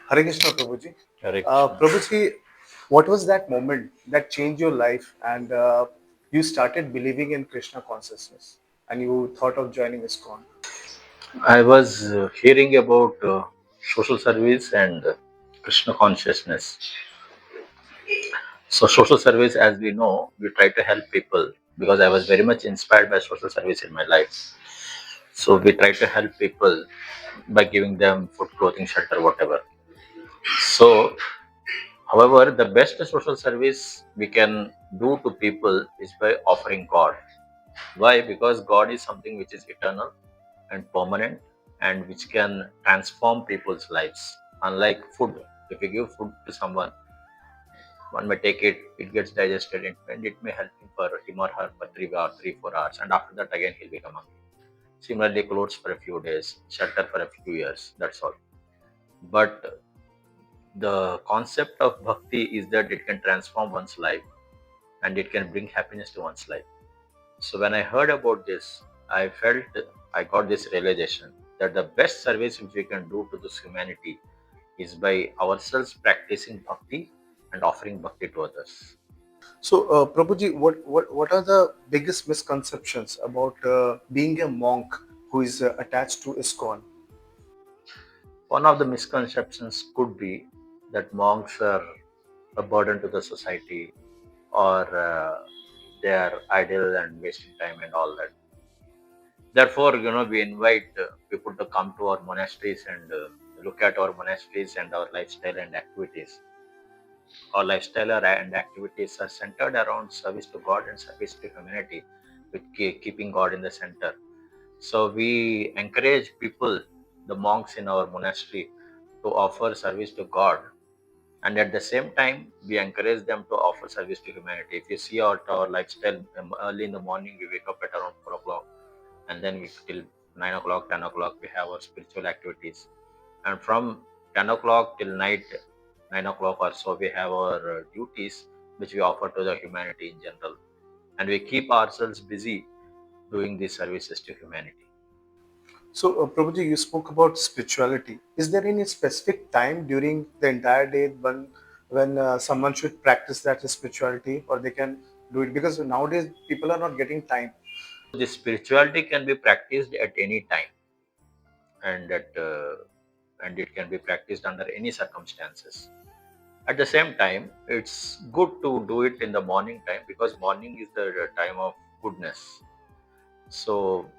Hare Krishna, Prabhuji. Hare Krishna. Prabhuji, what was that moment that changed your life and you started believing in Krishna consciousness and you thought of joining ISKCON? I was hearing about social service and Krishna consciousness. So, social service, as we know, we try to help people because I was very much inspired by social service in my life. So, we try to help people by giving them food, clothing, shelter, whatever. So, however, the best social service we can do to people is by offering God. Why? Because God is something which is eternal and permanent and which can transform people's lives. Unlike food, if you give food to someone, one may take it, it gets digested, and it may help him or her for 3 or 4 hours, and after that again he'll become hungry. Similarly, clothes for a few days, shelter for a few years, that's all. But the concept of bhakti is that it can transform one's life and it can bring happiness to one's life. So when I heard about this, I felt I got this realization that the best service which we can do to this humanity is by ourselves practicing bhakti and offering bhakti to others. So, Prabhuji, what are the biggest misconceptions about being a monk who is attached to ISKCON? One of the misconceptions could be that monks are a burden to the society or they are idle and wasting time and all that. Therefore, we invite people to come to our monasteries and look at our monasteries and our lifestyle and activities. Our lifestyle and activities are centered around service to God and service to humanity, with keeping God in the center. So we encourage people, the monks in our monastery, to offer service to God, and at the same time, we encourage them to offer service to humanity. If you see our lifestyle, early in the morning, we wake up at around 4 o'clock, and then we till 9 o'clock, 10 o'clock, we have our spiritual activities, and from 10 o'clock till night 9 o'clock or so, we have our duties which we offer to the humanity in general, and we keep ourselves busy doing these services to humanity. So, Prabhuji, you spoke about spirituality. Is there any specific time during the entire day when someone should practice that spirituality, or they can do it? Because nowadays people are not getting time. This spirituality can be practiced at any time, and and it can be practiced under any circumstances. At the same time, it's good to do it in the morning time because morning is the time of goodness. So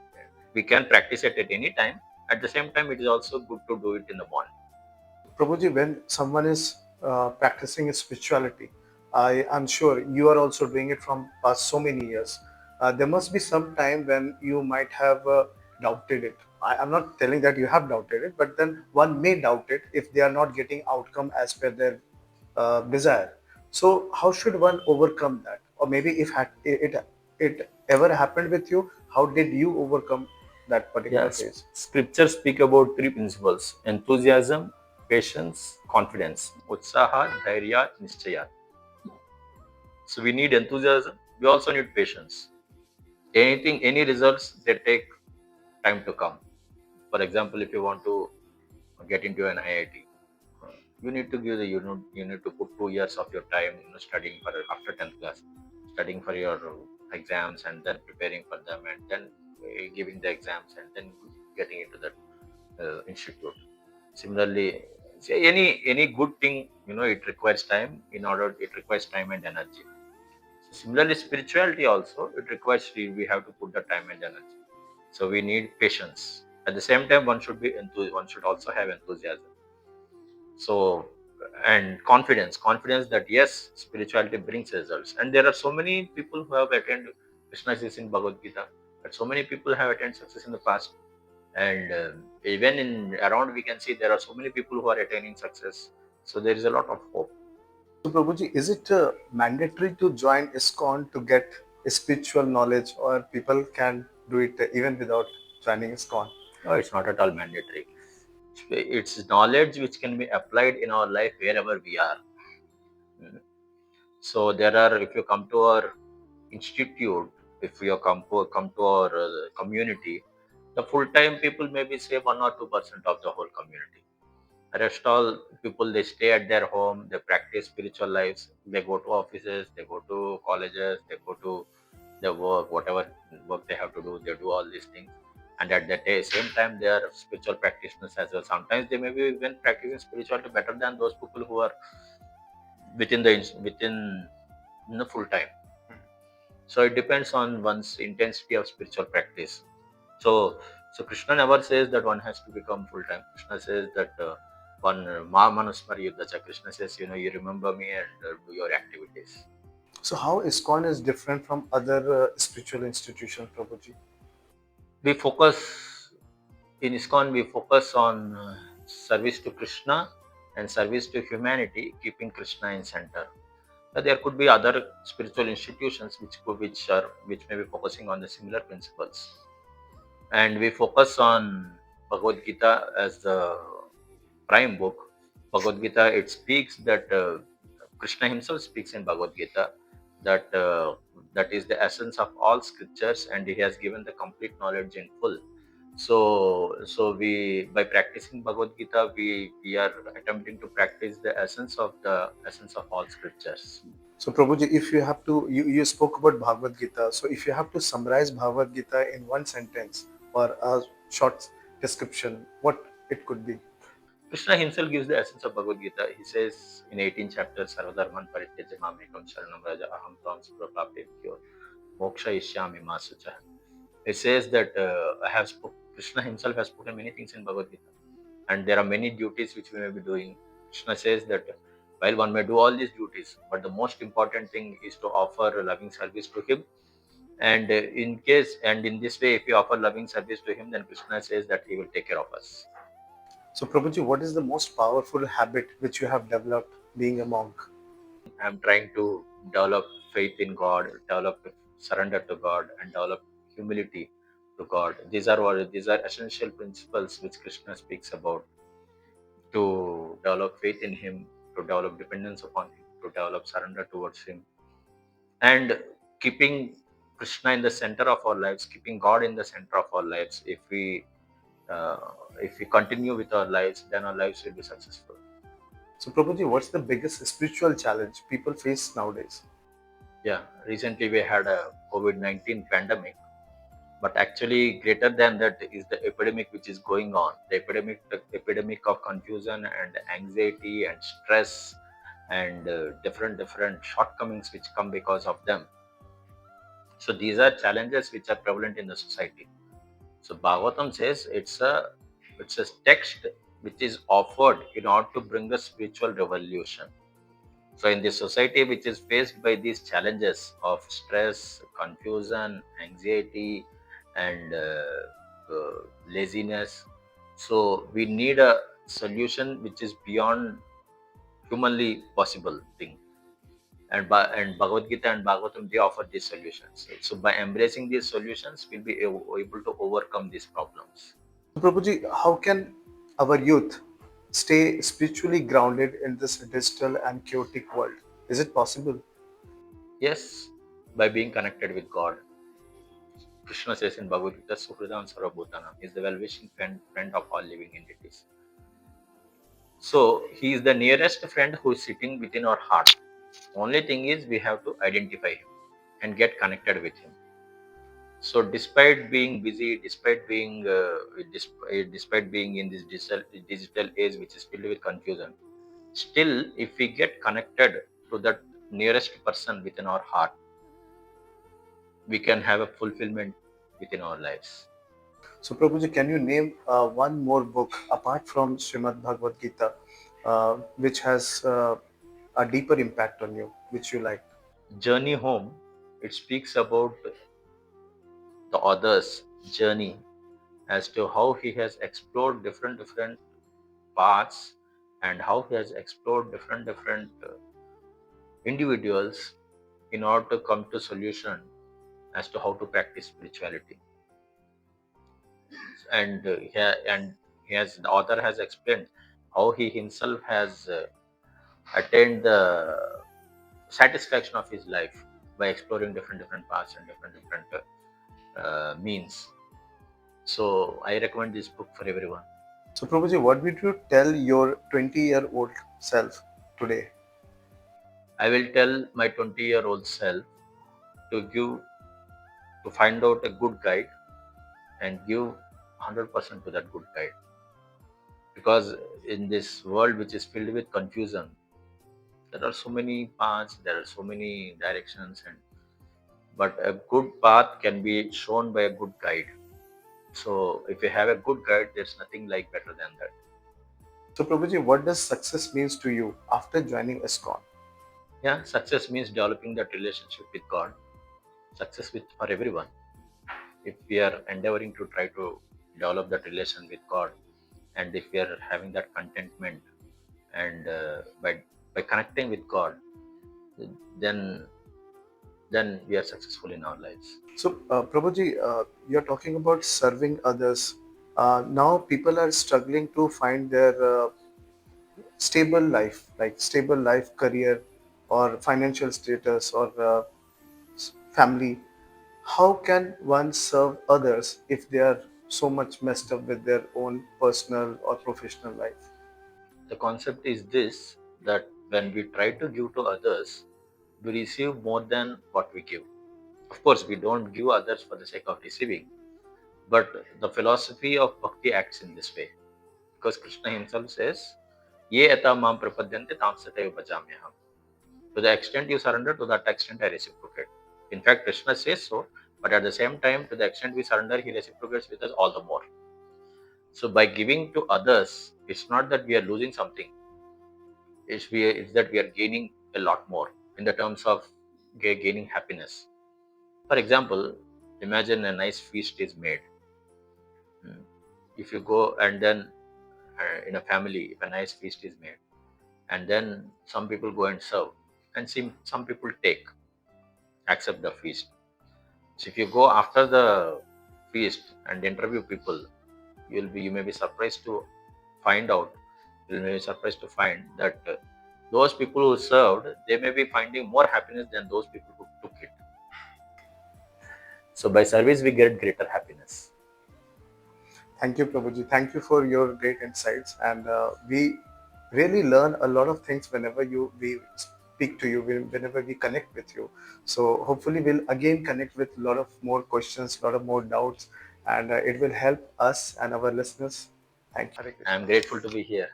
we can practice it at any time. At the same time, it is also good to do it in the morning. Prabhuji, when someone is practicing spirituality, I am sure you are also doing it from past so many years. There must be some time when you might have doubted it. I'm not telling that you have doubted it, but then one may doubt it if they are not getting outcome as per their desire. So how should one overcome that? Or maybe if it ever happened with you, how did you overcome that particular Yes, phase? scriptures speak about three principles: enthusiasm, patience, confidence, utsaha, dhairya, nischaya. So we need enthusiasm. We also need patience. Any results, they take time to come. For example, if you want to get into an IIT, you need to give the you need to put 2 years of your time, studying for after 10th class, studying for your exams and then preparing for them and then giving the exams and then getting into that institute. Similarly, say any good thing, it requires time. It requires time and energy. So similarly, spirituality also, it requires we have to put the time and energy. So we need patience. At the same time, one should also have enthusiasm. So and confidence that yes, spirituality brings results. And there are so many people who have attained Krishna says in Bhagavad Gita that so many people have attained success in the past. And even in around, we can see there are so many people who are attaining success. So there is a lot of hope. So, Prabhuji, is it mandatory to join ISKCON to get spiritual knowledge, or people can do it even without joining ISKCON? No, it's not at all mandatory. It's knowledge which can be applied in our life wherever we are. Mm. So there are, if you come to our institute, if you come to our community, the full-time people maybe say 1 or 2% of the whole community, Rest all people, they stay at their home, they practice spiritual lives, they go to offices, they go to colleges, they go to their work, whatever work they have to do, they do all these things. And at the same time, they are spiritual practitioners as well. Sometimes they may be even practicing spirituality better than those people who are within full time. So it depends on one's intensity of spiritual practice. So, so Krishna never says that one has to become full time. Krishna says that one ma manusmar yuddhacha. Krishna says, you remember me and do your activities. So how ISKCON is different from other spiritual institutions, Prabhuji? We focus in ISKCON. We focus on service to Krishna and service to humanity, keeping Krishna in center. There could be other spiritual institutions which may be focusing on the similar principles, and we focus on Bhagavad Gita as the prime book. Bhagavad Gita, it speaks that Krishna himself speaks in Bhagavad Gita that that is the essence of all scriptures, and he has given the complete knowledge in full. So we, by practicing Bhagavad Gita, we are attempting to practice the essence of all scriptures. So Prabhuji, if you have to, you spoke about Bhagavad Gita. So if you have to summarize Bhagavad Gita in one sentence or a short description, what it could be? Krishna himself gives the essence of Bhagavad Gita. He says in 18 chapters, Sarvadharman Parityajya Mamekam Sharanam Raja Aham Tvam Suprapaptyo Moksha Ishyami Masucha. It says that Krishna himself has spoken many things in Bhagavad Gita, and there are many duties which we may be doing. Krishna says that while one may do all these duties, but the most important thing is to offer loving service to him. And in this way, if we offer loving service to him, then Krishna says that he will take care of us. So Prabhuji, what is the most powerful habit which you have developed being a monk? I'm trying to develop faith in God, develop surrender to God, and develop humility to God. These are essential principles which Krishna speaks about, to develop faith in Him, to develop dependence upon Him, to develop surrender towards Him, and keeping Krishna in the center of our lives, keeping God in the center of our lives. Uh, if we continue with our lives, then our lives will be successful. So Prabhuji, what's the biggest spiritual challenge people face nowadays? Yeah, recently we had a COVID-19 pandemic, but actually greater than that is the epidemic which is going on. The epidemic of confusion and anxiety and stress and different shortcomomings which come because of them. So these are challenges which are prevalent in the society. So Bhagavatam says it's a text which is offered in order to bring a spiritual revolution. So in this society which is faced by these challenges of stress, confusion, anxiety, and laziness, so we need a solution which is beyond humanly possible thing. And Bhagavad Gita and Bhagavatam, they offer these solutions. So by embracing these solutions, we'll be able to overcome these problems. So Prabhuji, how can our youth stay spiritually grounded in this digital and chaotic world? Is it possible? Yes, by being connected with God. Krishna says in Bhagavad Gita, Suhridam Sarvabhutanam is the well-wishing friend of all living entities. So he is the nearest friend who is sitting within our heart. Only thing is we have to identify him and get connected with him. So despite being busy, despite being in this digital age which is filled with confusion, still if we get connected to that nearest person within our heart, we can have a fulfillment within our lives. So Prabhuji, can you name one more book apart from Srimad Bhagavad Gita, which has a deeper impact on you, which you like? Journey Home, it speaks about the author's journey as to how he has explored different paths, and how he has explored different individuals in order to come to solution as to how to practice spirituality. And the author has explained how he himself has attained the satisfaction of his life by exploring different paths and different means. So I recommend this book for everyone. So, Prabhuji, what would you tell your 20-year-old self today? I will tell my 20-year-old self to find out a good guide and give 100% to that good guide. Because in this world which is filled with confusion, there are so many paths, there are so many directions, and but a good path can be shown by a good guide. So if you have a good guide, there's nothing like better than that. So, Prabhuji, what does success means to you after joining ISKCON? Yeah, success means developing that relationship with God. Success with for everyone. If we are endeavoring to try to develop that relation with God, and if we are having that contentment, and by connecting with God, then we are successful in our lives. So, Prabhuji, you're talking about serving others. Now, people are struggling to find their stable life, like stable life, career, or financial status, or family. How can one serve others if they are so much messed up with their own personal or professional life? The concept is this, that when we try to give to others, we receive more than what we give. Of course, we don't give others for the sake of receiving, but the philosophy of Bhakti acts in this way. Because Krishna himself says, Ye eta mam prapadyante tam sataiva bhajamyaham. To the extent you surrender, to that extent I reciprocate. In fact, Krishna says so, but at the same time, to the extent we surrender, he reciprocates with us all the more. So by giving to others, it's not that we are losing something. It's that we are gaining a lot more in the terms of gaining happiness. For example, imagine a nice feast is made. Hmm. If you go and then in a family, if a nice feast is made, and then some people go and serve, and some people accept the feast. So if you go after the feast and interview people, you may be surprised to find out, you may be surprised to find that those people who served, they may be finding more happiness than those people who took it. So by service, we get greater happiness. Thank you, Prabhuji. Thank you for your great insights, and we really learn a lot of things whenever we speak to you, whenever we connect with you. So hopefully, we'll again connect with a lot of more questions, a lot of more doubts, and it will help us and our listeners. Thank you. Hare I Krishna. am grateful to be here.